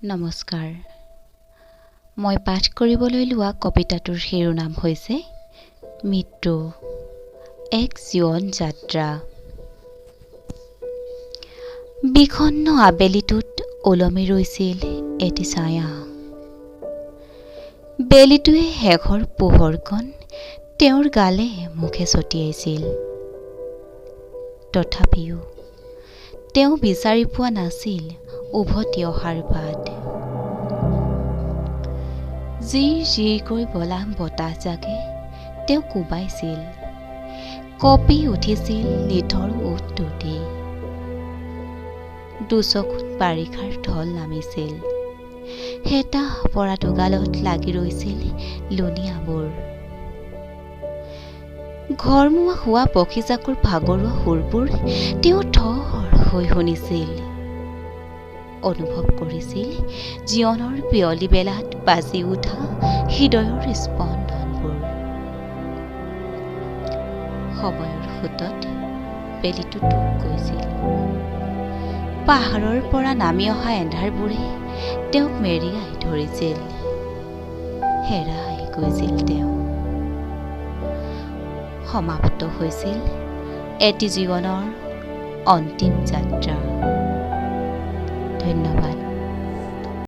নমস্কাৰ। মই পাঠ কৰিবলৈ লোৱা কবিতাটোৰ শিৰোনাম হৈছে মৃত্যু, এক জীৱন যাত্ৰা। বিষণ্ণ আবেলিটোত ওলমি ৰৈছিল এটি ছায়া। বেলিটোৱে শেষৰ পোহৰকণ তেওঁৰ গালে মুখে ছটিয়াইছিল। তথাপিও তেওঁ বিচাৰি পোৱা নাছিল উভতি অহাৰ বাট। জিৰ বলা বতাহজাকে তেওঁ কোবাইছিল, কঁপি উঠিছিল নিথৰ ওঠ দুটি। দুচকুত বাৰিষাৰ ঢল নামিছিল, হেতা পৰা দুগালত লাগি ৰৈছিল লুণিয়াবোৰ। ঘৰমুৱা হোৱা পখীজাকৰ ভাগৰুৱা সুৰবোৰ তেওঁ থৰ হৈ শুনিছিল। অনুভৱ কৰিছিল জীৱনৰ পিয়লি বেলাত বাজি উঠা হৃদয়ৰ স্পন্দনবোৰ। সময়ৰ সোঁতত বেলিটো ডুব গৈছিল। পাহাৰৰ পৰা নামি অহা এন্ধাৰবোৰে তেওঁক মেৰিয়াই ধৰিছিল। হেৰাই গৈছিল তেওঁ। সমাপ্ত হৈছিল এটি জীৱনৰ অন্তিম যাত্ৰা। ধন্যবাদ।